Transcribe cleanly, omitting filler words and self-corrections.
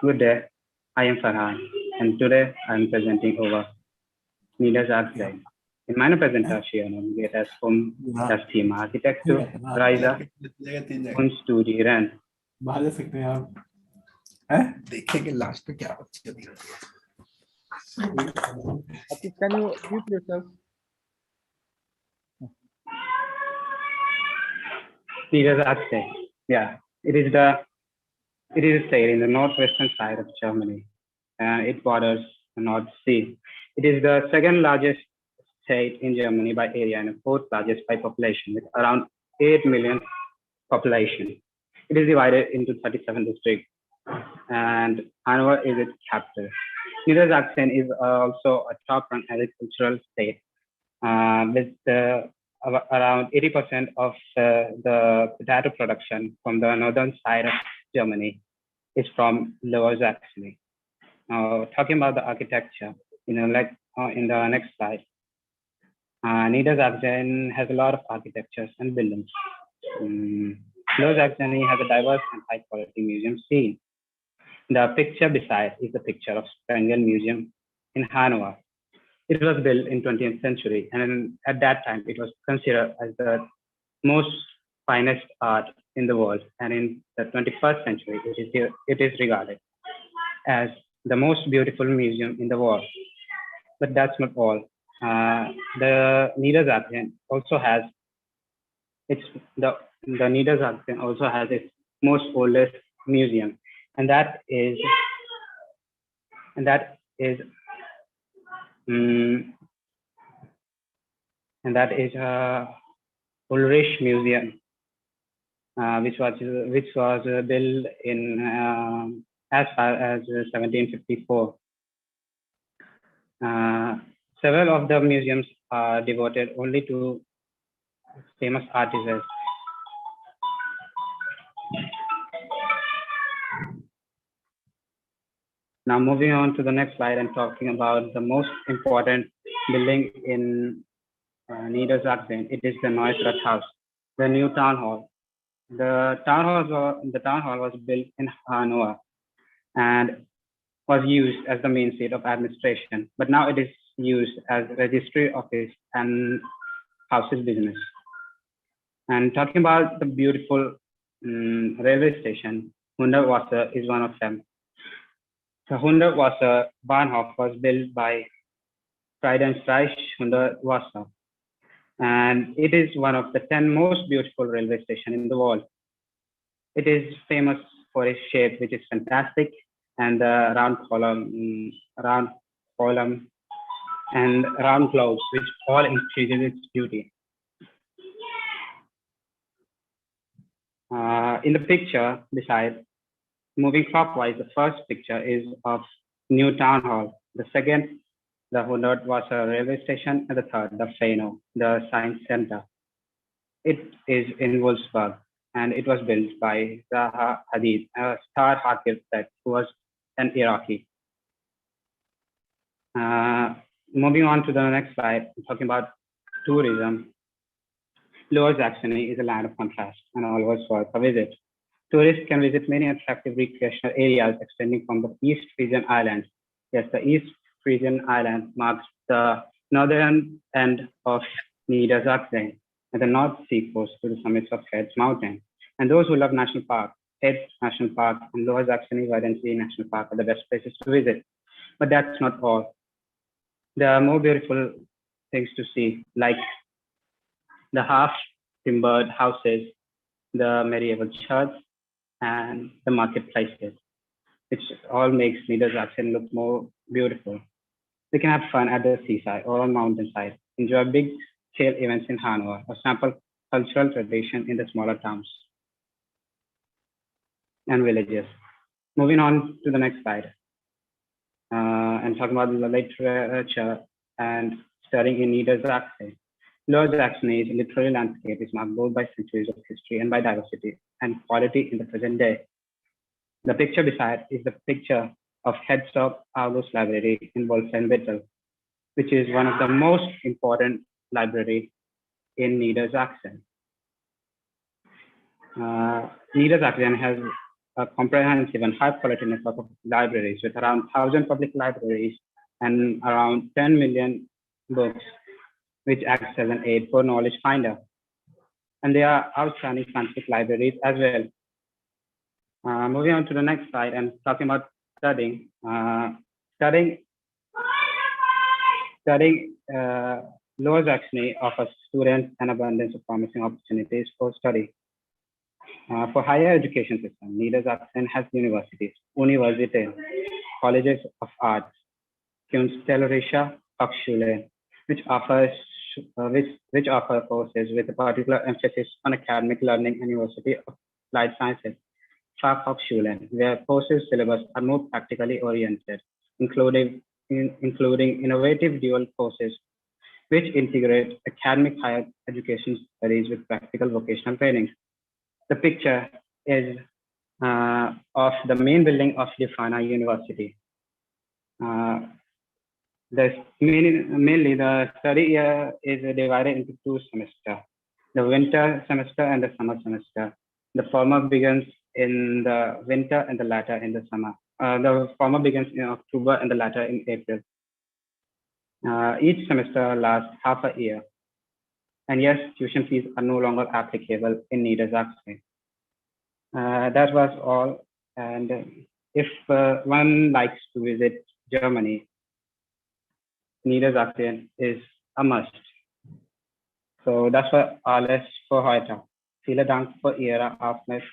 Good day, I am Farhan, and today I am presenting over Niedersachsen. In meiner Präsentation geht es um das Thema Architektur, Reise und Studieren. बाहर जा सकते हैं आप देखेंगे last में क्या बच्चे Atif, can you mute yourself? Niedersachsen, yeah, it is a state in the northwestern side of Germany. It borders the North Sea. It is the second largest state in Germany by area and the fourth largest by population, with around 8 million population. It is divided into 37 districts, and Hanover is its capital. Niedersachsen is also a top-ranked agricultural state, with around 80% of the potato production from the northern side of Germany is from Lower Saxony. Now, talking about the architecture, in the next slide, Niedersachsen has a lot of architectures and buildings. Lower Saxony has a diverse and high-quality museum scene. The picture beside is the picture of Sprengel Museum in Hanover. It was built in 20th century, and at that time, it was considered as the most finest art in the world. And in the 21st century, it is regarded as the most beautiful museum in the world. But that's not all. The Niedersachsen also has its most oldest museum, and that is Ulrich Museum, which was built in as far as 1754. Several of the museums are devoted only to famous artists. Now moving on to the next slide and talking about the most important building in Niedersachsen, it is the Neues Rathaus, the new town hall. The town hall was built in Hanover and was used as the main seat of administration, but now it is used as registry office and houses business. And talking about the beautiful railway station, Hundertwasser is one of them. The Hundertwasser Bahnhof was built by Friedenreich Hundertwasser, and it is one of the 10 most beautiful railway stations in the world. It is famous for its shape, which is fantastic, and the round column and round globes, which all increases its beauty. In the picture beside, moving clockwise, the first picture is of New Town Hall. The second, the Hundertwasser railway station, and the third, the Fano, the Science Center. It is in Wolfsburg, and it was built by Zaha Hadid, a star architect who was an Iraqi. Moving on to the next slide, talking about tourism. Lower Saxony is a land of contrast and always worth a visit. Tourists can visit many attractive recreational areas extending from the East Frisian Island. Yes, the East Frisian Island marks the northern end of Niedersachsen and the North Sea coast to the summits of Heads Mountain. And those who love national park, Heads National Park and Lower Saxony Wadensee National Park are the best places to visit. But that's not all. There are more beautiful things to see, like the half-timbered houses, the medieval church, and the marketplaces, which all makes Niedersachsen look more beautiful. We can have fun at the seaside or on mountainside, enjoy big-scale events in Hanover, or sample cultural tradition in the smaller towns and villages. Moving on to the next slide, and talking about the literature and studying in Niedersachsen. Lower Saxony's literary landscape is marked both by centuries of history and by diversity and quality in the present day. The picture beside is the picture of Herzog August Library in Wolfenbüttel, which is one of the most important libraries in Niedersachsen. Niedersachsen has a comprehensive and high-quality network of libraries with around 1,000 public libraries and around 10 million books, which acts as an aid for knowledge finder. And there are outstanding scientific libraries as well. Moving on to the next slide and talking about studying. Studying Lower Saxony offers students an abundance of promising opportunities for study. For higher education system, Niedersachsen has universities, Universitäten, colleges of arts, Künstlerische Hochschulen, which offer courses with a particular emphasis on academic learning, and University of Applied Sciences, Fachhochschulen, where courses syllabus are more practically oriented, including innovative dual courses, which integrate academic higher education studies with practical vocational training. The picture is of the main building of Leuphana University. Mainly the study year is divided into 2 semesters, the winter semester and the summer semester. The former begins in the winter and the latter in the summer. The former begins in October and the latter in April. Each semester lasts half a year. And yes, tuition fees are no longer applicable in Niedersachsen. That was all. And if one likes to visit Germany, Niedersachsen is a must. So das war alles für heute. Vielen Dank für Ihre Aufmerksamkeit.